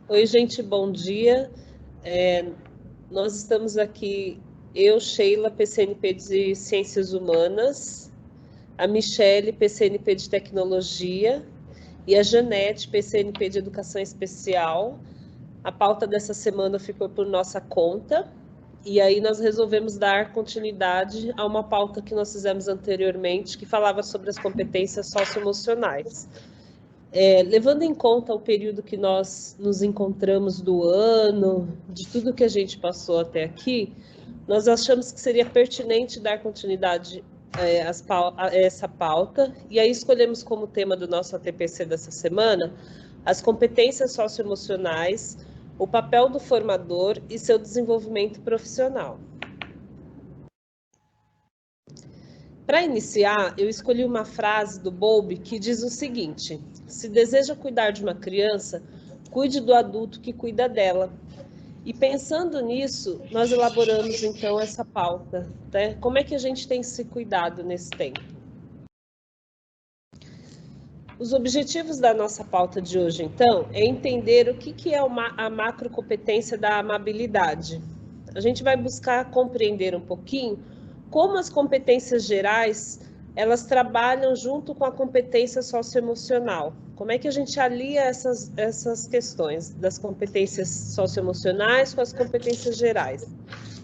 Oi, gente, bom dia. É, Nós estamos aqui, eu, Sheila, PCNP de Ciências Humanas, a Michele, PCNP de Tecnologia, e a Janete, PCNP de Educação Especial. A pauta dessa semana ficou por nossa conta, e aí nós resolvemos dar continuidade a uma pauta que nós fizemos anteriormente, que falava sobre as competências socioemocionais. Levando em conta o período que nós nos encontramos do ano, de tudo que a gente passou até aqui, nós achamos que seria pertinente dar continuidade a essa pauta, e aí escolhemos como tema do nosso ATPC dessa semana as competências socioemocionais, o papel do formador e seu desenvolvimento profissional. Para iniciar, eu escolhi uma frase do Bowlby que diz o seguinte: se deseja cuidar de uma criança, cuide do adulto que cuida dela. E pensando nisso, nós elaboramos então essa pauta, né? Como é que a gente tem se cuidado nesse tempo? Os objetivos da nossa pauta de hoje, então, é entender o que é a macrocompetência da amabilidade. A gente vai buscar compreender um pouquinho como as competências gerais elas trabalham junto com a competência socioemocional. Como é que a gente alia essas questões das competências socioemocionais com as competências gerais?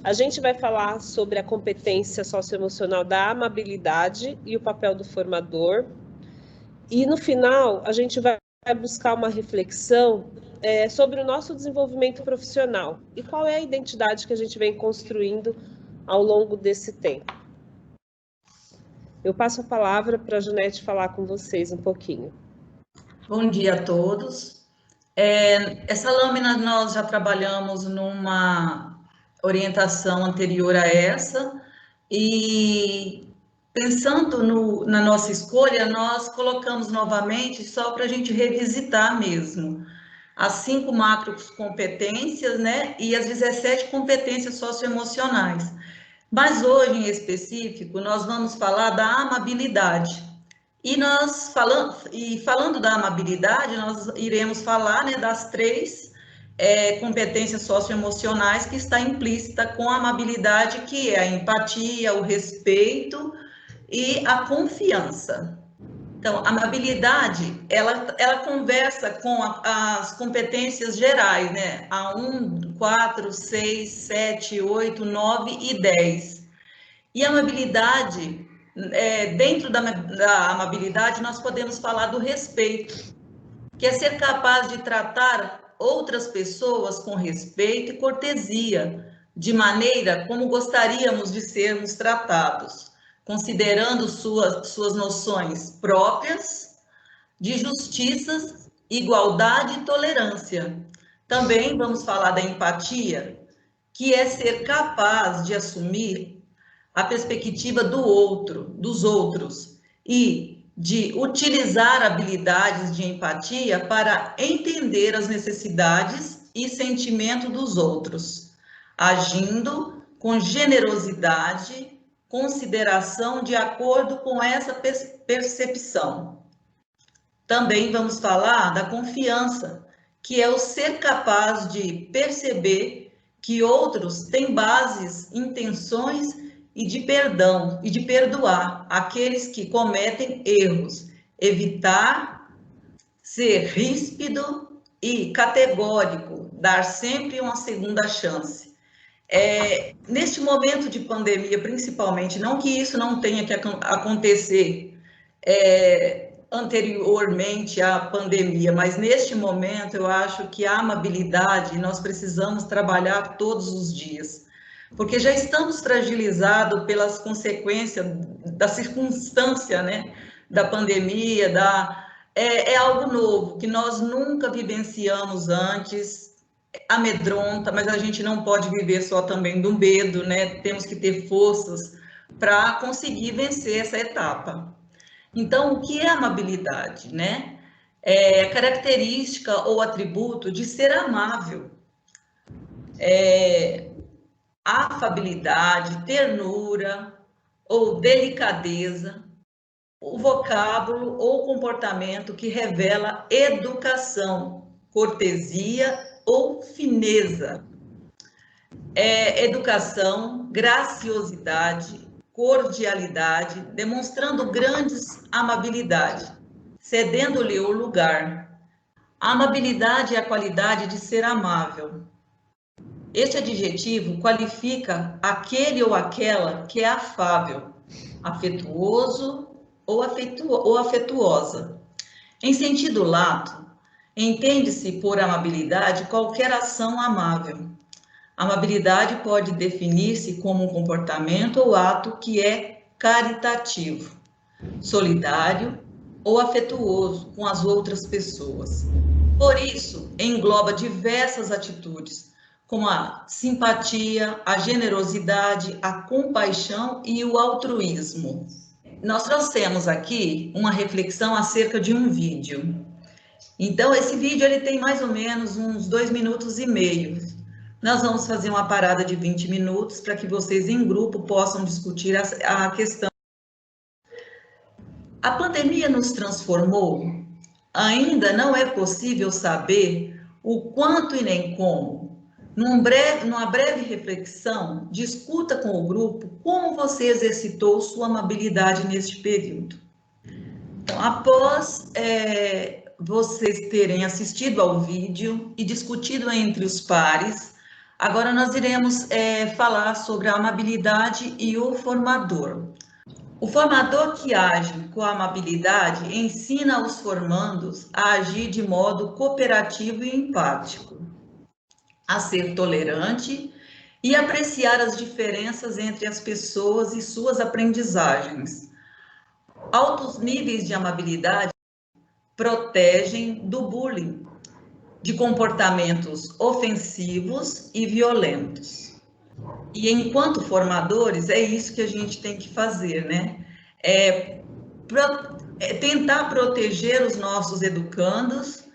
A gente vai falar sobre a competência socioemocional da amabilidade e o papel do formador. E no final, a gente vai buscar uma reflexão sobre o nosso desenvolvimento profissional e qual é a identidade que a gente vem construindo ao longo desse tempo. Eu passo a palavra para a Janete falar com vocês um pouquinho. Bom dia a todos. Essa lâmina nós já trabalhamos numa orientação anterior a essa, e pensando na nossa escolha, nós colocamos novamente só para a gente revisitar mesmo as 5 macrocompetências, né, e as 17 competências socioemocionais. Mas hoje, em específico, nós vamos falar da amabilidade. Falando da amabilidade, nós iremos falar, né, das 3 competências socioemocionais que está implícita com a amabilidade, que é a empatia, o respeito e a confiança. Então, a amabilidade, ela conversa com as competências gerais, né? A 1, 4, 6, 7, 8, 9 e 10. E a amabilidade, dentro da amabilidade, nós podemos falar do respeito, que é ser capaz de tratar outras pessoas com respeito e cortesia, de maneira como gostaríamos de sermos tratados, considerando suas noções próprias de justiça, igualdade e tolerância. Também vamos falar da empatia, que é ser capaz de assumir a perspectiva do outro, dos outros, e de utilizar habilidades de empatia para entender as necessidades e sentimentos dos outros, agindo com generosidade, consideração de acordo com essa percepção. Também vamos falar da confiança, que é o ser capaz de perceber que outros têm bases, intenções e de perdão e de perdoar aqueles que cometem erros, evitar ser ríspido e categórico, dar sempre uma segunda chance. Neste momento de pandemia, principalmente, não que isso não tenha que acontecer anteriormente à pandemia, mas neste momento eu acho que a amabilidade nós precisamos trabalhar todos os dias, porque já estamos fragilizados pelas consequências da circunstância, né, da pandemia, é algo novo, que nós nunca vivenciamos antes, amedronta, mas a gente não pode viver só também do medo, né, temos que ter forças para conseguir vencer essa etapa. Então, o que é amabilidade, né? É característica ou atributo de ser amável. Afabilidade, ternura ou delicadeza, o vocábulo ou comportamento que revela educação, cortesia ou fineza. É educação, graciosidade, cordialidade, demonstrando grandes amabilidade, cedendo-lhe o lugar. A amabilidade é a qualidade de ser amável. Este adjetivo qualifica aquele ou aquela que é afável, afetuoso ou afetuosa. Em sentido lato, entende-se por amabilidade qualquer ação amável. Amabilidade pode definir-se como um comportamento ou ato que é caritativo, solidário ou afetuoso com as outras pessoas. Por isso, engloba diversas atitudes, como a simpatia, a generosidade, a compaixão e o altruísmo. Nós trouxemos aqui uma reflexão acerca de um vídeo. Então, esse vídeo ele tem mais ou menos uns 2 minutos e meio. Nós vamos fazer uma parada de 20 minutos para que vocês em grupo possam discutir a questão. A pandemia nos transformou? Ainda não é possível saber o quanto e nem como. Numa breve reflexão, discuta com o grupo como você exercitou sua amabilidade neste período. Então, após vocês terem assistido ao vídeo e discutido entre os pares, agora nós iremos falar sobre a amabilidade e o formador. O formador que age com a amabilidade ensina os formandos a agir de modo cooperativo e empático, a ser tolerante e apreciar as diferenças entre as pessoas e suas aprendizagens. Altos níveis de amabilidade protegem do bullying, de comportamentos ofensivos e violentos. E enquanto formadores, é isso que a gente tem que fazer, né? Tentar proteger os nossos educandos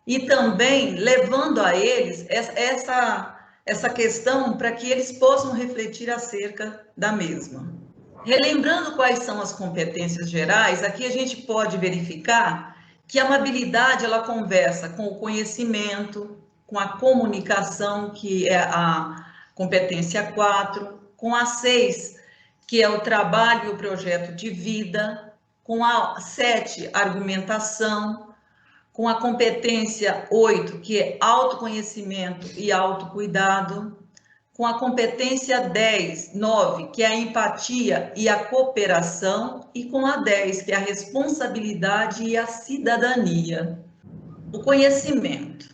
e também levando a eles essa questão para que eles possam refletir acerca da mesma. Relembrando quais são as competências gerais, aqui a gente pode verificar que a amabilidade ela conversa com o conhecimento, com a comunicação, que é a competência 4, com a 6, que é o trabalho e o projeto de vida, com a 7, argumentação, com a competência 8, que é autoconhecimento e autocuidado, com a competência 9, que é a empatia e a cooperação, e com a 10, que é a responsabilidade e a cidadania. O conhecimento.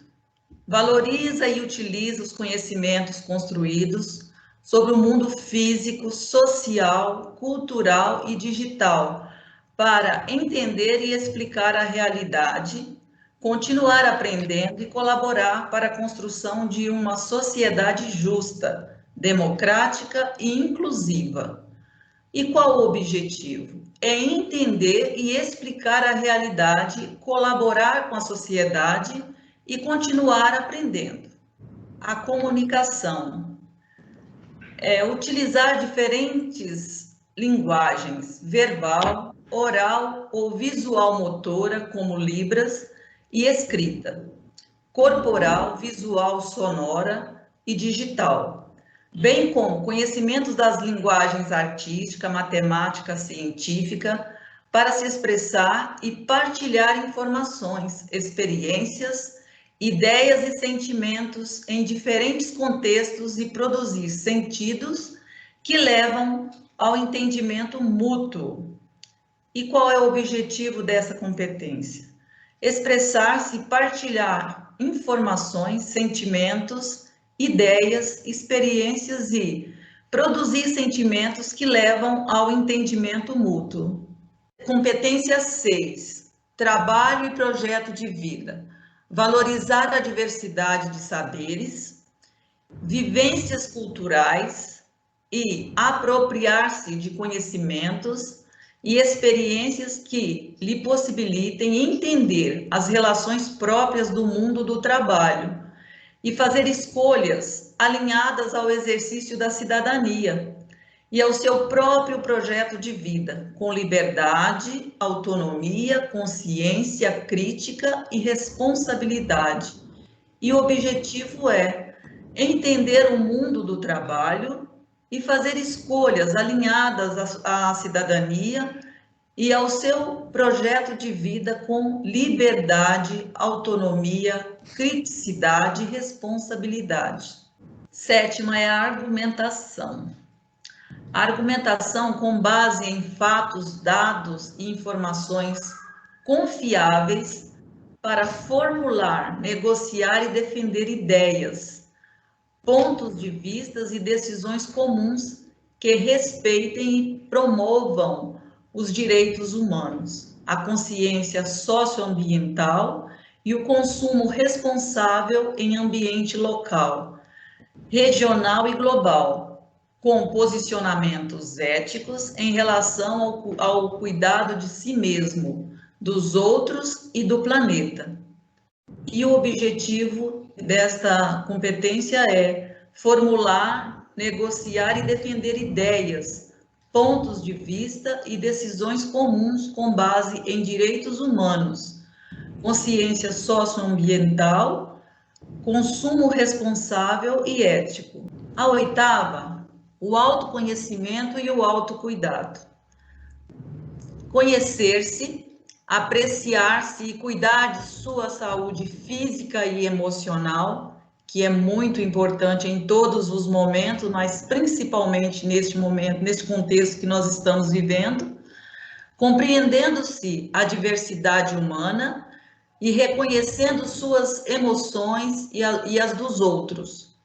Valoriza e utiliza os conhecimentos construídos sobre o mundo físico, social, cultural e digital, para entender e explicar a realidade, continuar aprendendo e colaborar para a construção de uma sociedade justa, democrática e inclusiva. E qual o objetivo? É entender e explicar a realidade, colaborar com a sociedade e continuar aprendendo. A comunicação. Utilizar diferentes linguagens, verbal, oral ou visual motora, como libras, e escrita, corporal, visual, sonora e digital, bem como conhecimentos das linguagens artística, matemática, científica, para se expressar e partilhar informações, experiências, ideias e sentimentos em diferentes contextos e produzir sentidos que levam ao entendimento mútuo. E qual é o objetivo dessa competência? Expressar-se e partilhar informações, sentimentos, ideias, experiências e produzir sentimentos que levam ao entendimento mútuo. Competência 6, trabalho e projeto de vida. Valorizar a diversidade de saberes, vivências culturais e apropriar-se de conhecimentos e experiências que lhe possibilitem entender as relações próprias do mundo do trabalho e fazer escolhas alinhadas ao exercício da cidadania e ao seu próprio projeto de vida, com liberdade, autonomia, consciência crítica e responsabilidade. E o objetivo é entender o mundo do trabalho e fazer escolhas alinhadas à cidadania e ao seu projeto de vida com liberdade, autonomia, criticidade e responsabilidade. Sétima é a argumentação. A argumentação com base em fatos, dados e informações confiáveis para formular, negociar e defender ideias, pontos de vistas e decisões comuns que respeitem e promovam os direitos humanos, a consciência socioambiental e o consumo responsável em ambiente local, regional e global, com posicionamentos éticos em relação ao cuidado de si mesmo, dos outros e do planeta. E o objetivo desta competência é formular, negociar e defender ideias, pontos de vista e decisões comuns com base em direitos humanos, consciência socioambiental, consumo responsável e ético. A oitava, o autoconhecimento e o autocuidado. Conhecer-se, apreciar-se e cuidar de sua saúde física e emocional, que é muito importante em todos os momentos, mas principalmente neste momento, neste contexto que nós estamos vivendo, compreendendo-se a diversidade humana e reconhecendo suas emoções e as dos outros,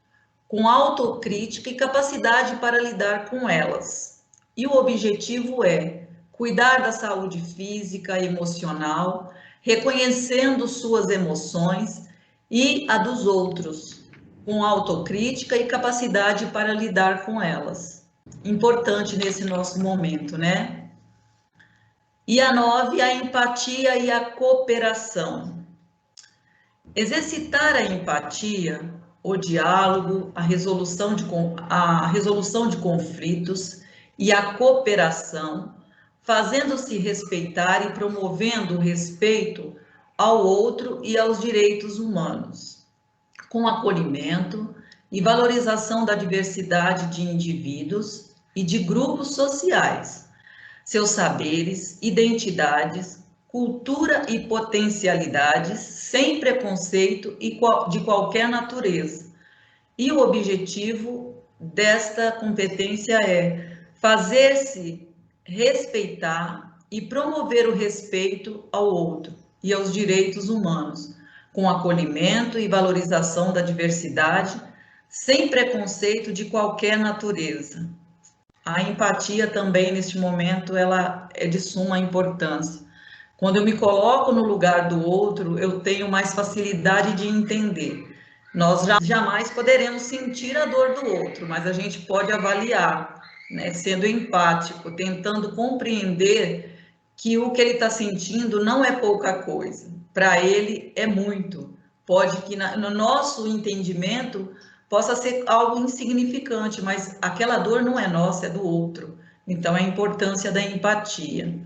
com autocrítica e capacidade para lidar com elas. E o objetivo é cuidar da saúde física e emocional, reconhecendo suas emoções e a dos outros, com autocrítica e capacidade para lidar com elas. Importante nesse nosso momento, né? E a 9, a empatia e a cooperação. Exercitar a empatia, o diálogo, a resolução de conflitos e a cooperação, fazendo-se respeitar e promovendo o respeito ao outro e aos direitos humanos, com acolhimento e valorização da diversidade de indivíduos e de grupos sociais, seus saberes, identidades, cultura e potencialidades, sem preconceito e de qualquer natureza. E o objetivo desta competência é fazer-se respeitar e promover o respeito ao outro e aos direitos humanos, com acolhimento e valorização da diversidade, sem preconceito de qualquer natureza. A empatia também, neste momento, ela é de suma importância. Quando eu me coloco no lugar do outro, eu tenho mais facilidade de entender. Nós jamais poderemos sentir a dor do outro, mas a gente pode avaliar, né, sendo empático, tentando compreender que o que ele está sentindo não é pouca coisa. Para ele é muito. Pode que no nosso entendimento possa ser algo insignificante, mas aquela dor não é nossa, é do outro. Então, a importância da empatia.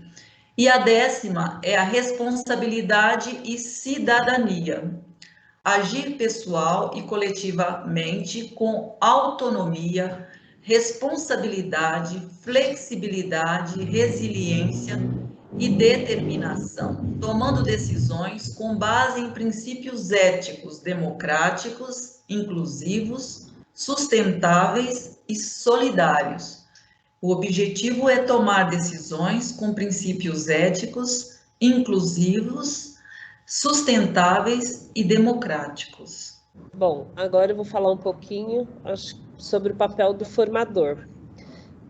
E a 10ª é a responsabilidade e cidadania. Agir pessoal e coletivamente com autonomia, responsabilidade, flexibilidade, resiliência e determinação, tomando decisões com base em princípios éticos, democráticos, inclusivos, sustentáveis e solidários. O objetivo é tomar decisões com princípios éticos, inclusivos, sustentáveis e democráticos. Bom, agora eu vou falar um pouquinho sobre o papel do formador.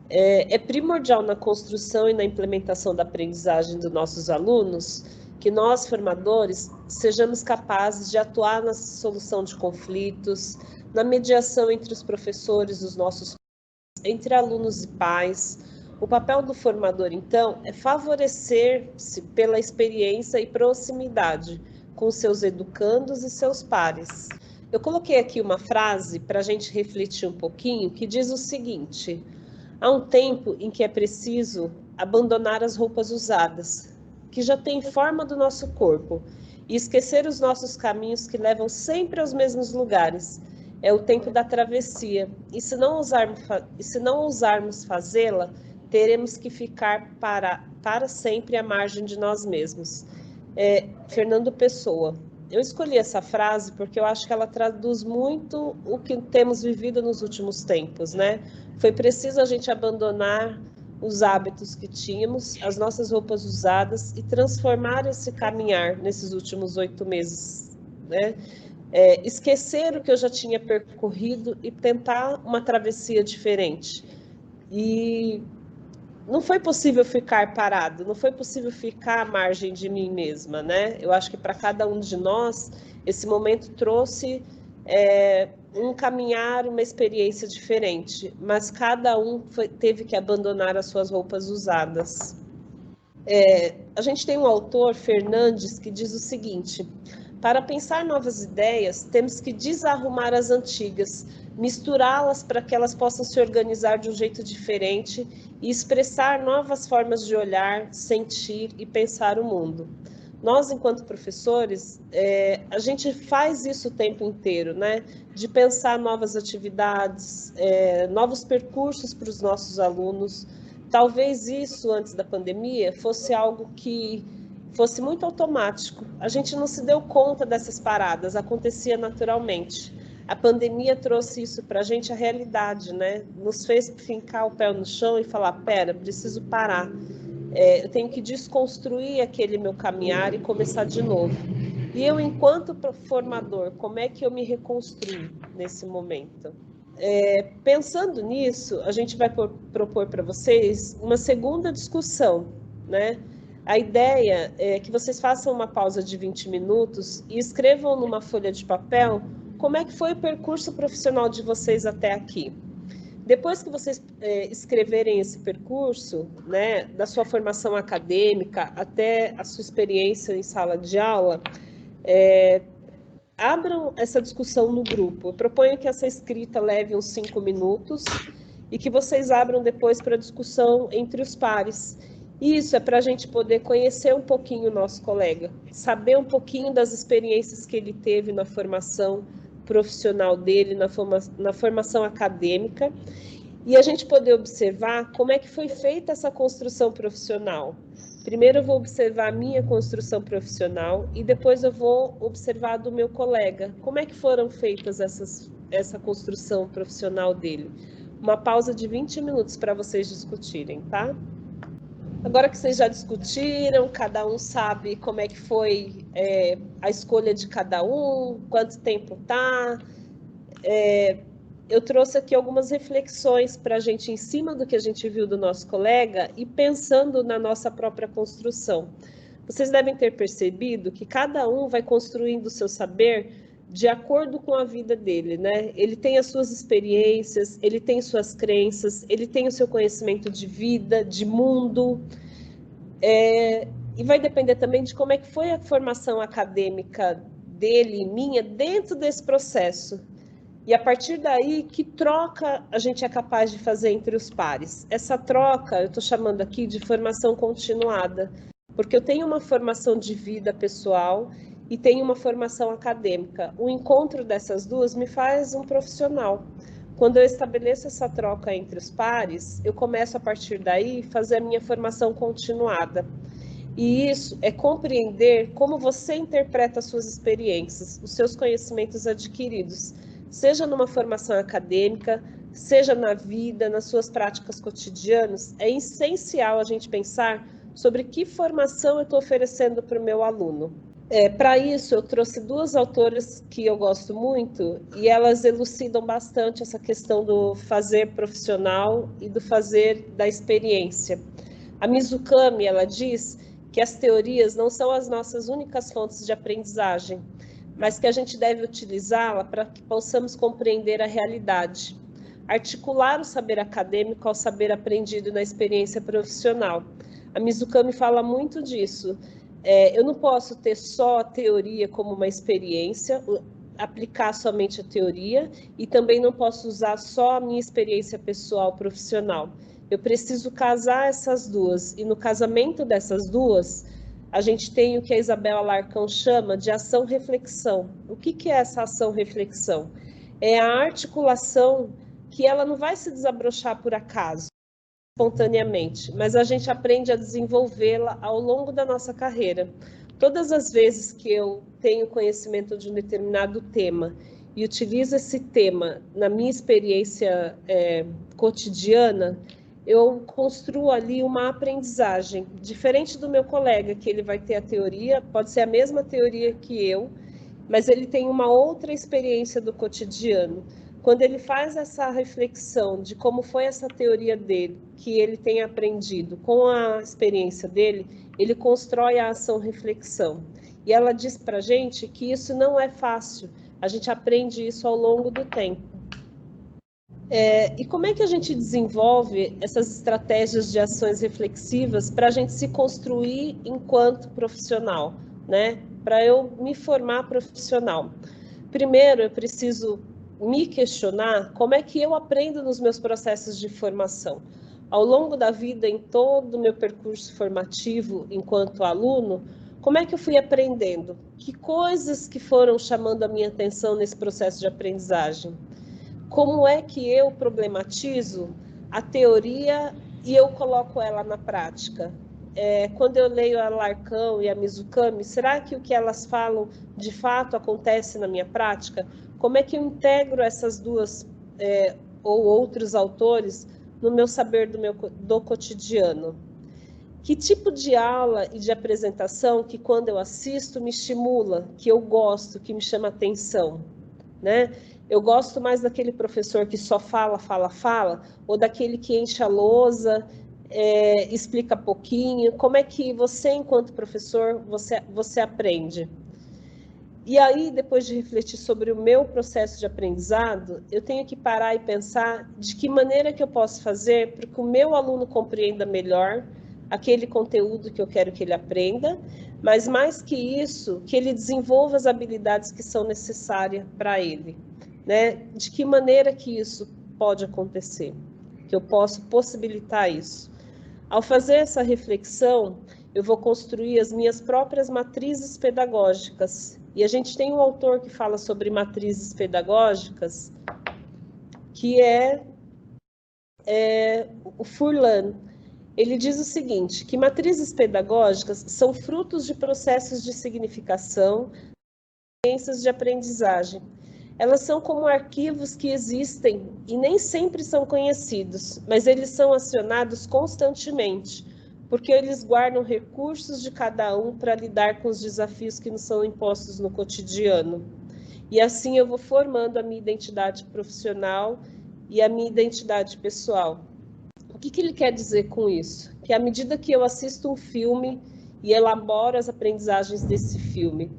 É primordial na construção e na implementação da aprendizagem dos nossos alunos que nós, formadores, sejamos capazes de atuar na solução de conflitos, na mediação entre os professores, os nossos entre alunos e pais. O papel do formador, então, é favorecer-se pela experiência e proximidade com seus educandos e seus pares. Eu coloquei aqui uma frase para a gente refletir um pouquinho, que diz o seguinte: há um tempo em que é preciso abandonar as roupas usadas, que já têm forma do nosso corpo, e esquecer os nossos caminhos que levam sempre aos mesmos lugares. É o tempo da travessia, e se não ousarmos fazê-la, teremos que ficar para sempre à margem de nós mesmos. Fernando Pessoa. Eu escolhi essa frase porque eu acho que ela traduz muito o que temos vivido nos últimos tempos, né? Foi preciso a gente abandonar os hábitos que tínhamos, as nossas roupas usadas e transformar esse caminhar nesses últimos 8 meses, né? Esquecer o que eu já tinha percorrido e tentar uma travessia diferente. E não foi possível ficar parado, não foi possível ficar à margem de mim mesma, né? Eu acho que para cada um de nós, esse momento trouxe um caminhar, uma experiência diferente, mas cada um teve que abandonar as suas roupas usadas. A gente tem um autor, Fernandes, que diz o seguinte: para pensar novas ideias, temos que desarrumar as antigas, misturá-las para que elas possam se organizar de um jeito diferente e expressar novas formas de olhar, sentir e pensar o mundo. Nós, enquanto professores, a gente faz isso o tempo inteiro, né? De pensar novas atividades, novos percursos para os nossos alunos. Talvez isso, antes da pandemia, fosse algo que fosse muito automático. A gente não se deu conta dessas paradas, acontecia naturalmente. A pandemia trouxe isso para a gente, a realidade, né? Nos fez fincar o pé no chão e falar, pera, preciso parar. Eu tenho que desconstruir aquele meu caminhar e começar de novo. E eu, enquanto formador, como é que eu me reconstruo nesse momento? Pensando nisso, a gente vai propor para vocês uma segunda discussão, né? A ideia é que vocês façam uma pausa de 20 minutos e escrevam numa folha de papel como é que foi o percurso profissional de vocês até aqui. Depois que vocês escreverem esse percurso, né, da sua formação acadêmica até a sua experiência em sala de aula, abram essa discussão no grupo. Eu proponho que essa escrita leve uns 5 minutos e que vocês abram depois para discussão entre os pares. Isso é para a gente poder conhecer um pouquinho o nosso colega, saber um pouquinho das experiências que ele teve na formação profissional dele, na formação acadêmica, e a gente poder observar como é que foi feita essa construção profissional. Primeiro eu vou observar a minha construção profissional e depois eu vou observar a do meu colega. Como é que foram feitas essa construção profissional dele? Uma pausa de 20 minutos para vocês discutirem, tá? Agora que vocês já discutiram, cada um sabe como é que foi a escolha de cada um, quanto tempo tá, eu trouxe aqui algumas reflexões para a gente em cima do que a gente viu do nosso colega e pensando na nossa própria construção. Vocês devem ter percebido que cada um vai construindo o seu saber de acordo com a vida dele, né? Ele tem as suas experiências, ele tem suas crenças, ele tem o seu conhecimento de vida, de mundo, e vai depender também de como é que foi a formação acadêmica dele e minha dentro desse processo. E a partir daí, que troca a gente é capaz de fazer entre os pares? Essa troca, eu estou chamando aqui de formação continuada, porque eu tenho uma formação de vida pessoal e tenho uma formação acadêmica. O encontro dessas duas me faz um profissional. Quando eu estabeleço essa troca entre os pares, eu começo a partir daí fazer a minha formação continuada. E isso é compreender como você interpreta as suas experiências, os seus conhecimentos adquiridos, seja numa formação acadêmica, seja na vida, nas suas práticas cotidianas. É essencial a gente pensar sobre que formação eu estou oferecendo para o meu aluno. Para isso, eu trouxe duas autoras que eu gosto muito e elas elucidam bastante essa questão do fazer profissional e do fazer da experiência. A Mizukami, ela diz que as teorias não são as nossas únicas fontes de aprendizagem, mas que a gente deve utilizá-la para que possamos compreender a realidade, articular o saber acadêmico ao saber aprendido na experiência profissional. A Mizukami fala muito disso. Eu não posso ter só a teoria como uma experiência, aplicar somente a teoria, e também não posso usar só a minha experiência pessoal profissional. Eu preciso casar essas duas, e no casamento dessas duas, a gente tem o que a Isabel Alarcón chama de ação-reflexão. O que é essa ação-reflexão? É a articulação que ela não vai se desabrochar por acaso, espontaneamente, mas a gente aprende a desenvolvê-la ao longo da nossa carreira. Todas as vezes que eu tenho conhecimento de um determinado tema e utilizo esse tema na minha experiência cotidiana, eu construo ali uma aprendizagem, diferente do meu colega, que ele vai ter a teoria, pode ser a mesma teoria que eu, mas ele tem uma outra experiência do cotidiano. Quando ele faz essa reflexão de como foi essa teoria dele, que ele tem aprendido com a experiência dele, ele constrói a ação-reflexão. E ela diz para a gente que isso não é fácil, a gente aprende isso ao longo do tempo. E como é que a gente desenvolve essas estratégias de ações reflexivas para a gente se construir enquanto profissional, né? Para eu me formar profissional? Primeiro, eu preciso me questionar como é que eu aprendo nos meus processos de formação. Ao longo da vida, em todo o meu percurso formativo enquanto aluno, como é que eu fui aprendendo? Que coisas que foram chamando a minha atenção nesse processo de aprendizagem? Como é que eu problematizo a teoria e eu coloco ela na prática? Quando eu leio a Alarcón e a Mizukami, será que o que elas falam de fato acontece na minha prática? Como é que eu integro essas duas ou outros autores no meu saber do cotidiano? Que tipo de aula e de apresentação que quando eu assisto me estimula, que eu gosto, que me chama atenção, né? Eu gosto mais daquele professor que só fala, ou daquele que enche a lousa, explica pouquinho. Como é que você, enquanto professor, você aprende? E aí, depois de refletir sobre o meu processo de aprendizado, eu tenho que parar e pensar de que maneira que eu posso fazer para que o meu aluno compreenda melhor aquele conteúdo que eu quero que ele aprenda, mas mais que isso, que ele desenvolva as habilidades que são necessárias para ele, né? De que maneira que isso pode acontecer, que eu posso possibilitar isso. Ao fazer essa reflexão, eu vou construir as minhas próprias matrizes pedagógicas. E a gente tem um autor que fala sobre matrizes pedagógicas, que é o Furlan. Ele diz o seguinte, que matrizes pedagógicas são frutos de processos de significação, experiências de aprendizagem. Elas são como arquivos que existem e nem sempre são conhecidos, mas eles são acionados constantemente, porque eles guardam recursos de cada um para lidar com os desafios que nos são impostos no cotidiano. E assim eu vou formando a minha identidade profissional e a minha identidade pessoal. O que ele quer dizer com isso? Que à medida que eu assisto um filme e elaboro as aprendizagens desse filme,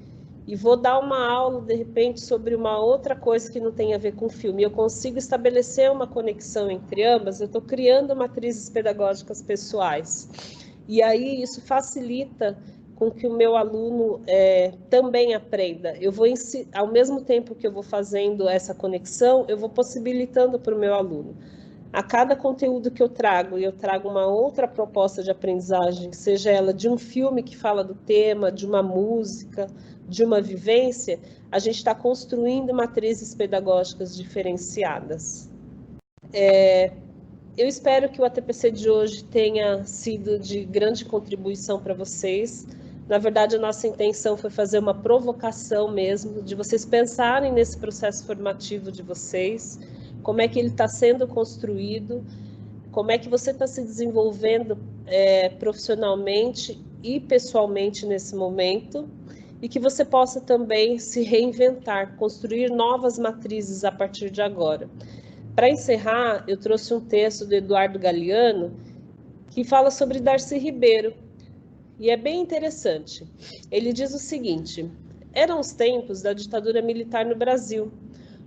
e vou dar uma aula, de repente, sobre uma outra coisa que não tem a ver com o filme, eu consigo estabelecer uma conexão entre ambas, eu estou criando matrizes pedagógicas pessoais. E aí isso facilita com que o meu aluno também aprenda. Eu vou, ao mesmo tempo que eu vou fazendo essa conexão, eu vou possibilitando para o meu aluno. A cada conteúdo que eu trago, e eu trago uma outra proposta de aprendizagem, seja ela de um filme que fala do tema, de uma música, de uma vivência, a gente está construindo matrizes pedagógicas diferenciadas. Eu espero que o ATPC de hoje tenha sido de grande contribuição para vocês. Na verdade, a nossa intenção foi fazer uma provocação mesmo, de vocês pensarem nesse processo formativo de vocês, como é que ele está sendo construído, como é que você está se desenvolvendo profissionalmente e pessoalmente nesse momento, e que você possa também se reinventar, construir novas matrizes a partir de agora. Para encerrar, eu trouxe um texto do Eduardo Galeano, que fala sobre Darcy Ribeiro, e é bem interessante. Ele diz o seguinte: eram os tempos da ditadura militar no Brasil.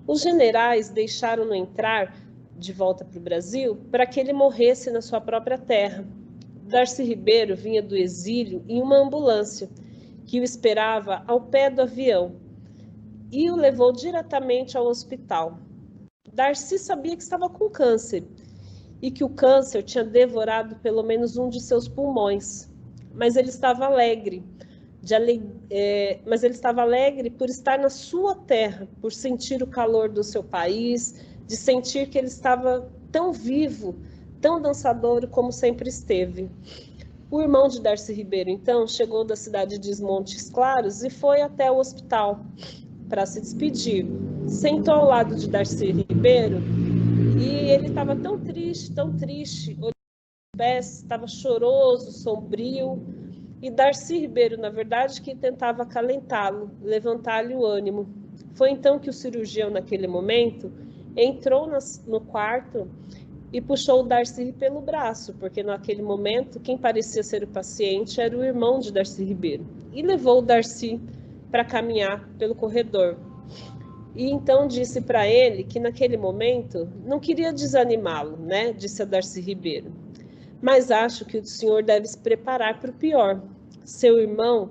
Os generais deixaram-no entrar de volta para o Brasil para que ele morresse na sua própria terra. Darcy Ribeiro vinha do exílio em uma ambulância que o esperava ao pé do avião e o levou diretamente ao hospital. Darcy sabia que estava com câncer e que o câncer tinha devorado pelo menos um de seus pulmões, mas ele estava alegre, mas ele estava alegre por estar na sua terra, por sentir o calor do seu país, de sentir que ele estava tão vivo, tão dançador como sempre esteve. O irmão de Darcy Ribeiro, então, chegou da cidade de Montes Claros e foi até o hospital para se despedir. Sentou ao lado de Darcy Ribeiro e ele estava tão triste, olhando os pés, estava choroso, sombrio. E Darcy Ribeiro, na verdade, que tentava acalentá-lo, levantar-lhe o ânimo. Foi então que o cirurgião, naquele momento, entrou no quarto e puxou o Darcy pelo braço, porque naquele momento quem parecia ser o paciente era o irmão de Darcy Ribeiro, e levou o Darcy para caminhar pelo corredor. E então disse para ele que naquele momento não queria desanimá-lo, né? Disse a Darcy Ribeiro. Mas acho que o senhor deve se preparar para o pior. Seu irmão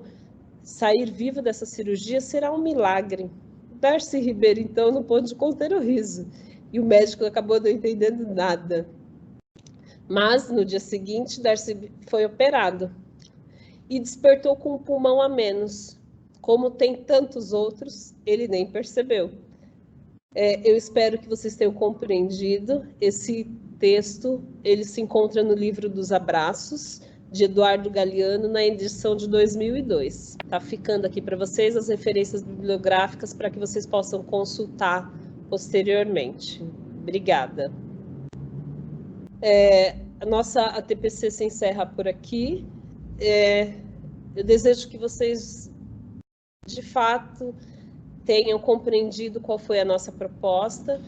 sair vivo dessa cirurgia será um milagre. Darcy Ribeiro, então, não pôde conter o riso. E o médico acabou não entendendo nada. Mas, no dia seguinte, Darcy foi operado. E despertou com um pulmão a menos. Como tem tantos outros, ele nem percebeu. Eu espero que vocês tenham compreendido. Esse texto, ele se encontra no livro dos Abraços, de Eduardo Galeano, na edição de 2002. Tá ficando aqui para vocês as referências bibliográficas para que vocês possam consultar posteriormente. Obrigada. A nossa ATPC se encerra por aqui. Eu desejo que vocês, de fato, tenham compreendido qual foi a nossa proposta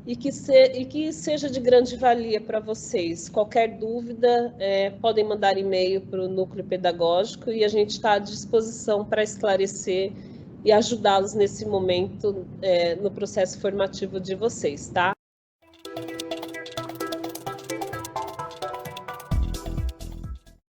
e que seja de grande valia para vocês. Qualquer dúvida, podem mandar e-mail para o Núcleo Pedagógico e a gente está à disposição para esclarecer e ajudá-los nesse momento no processo formativo de vocês, tá?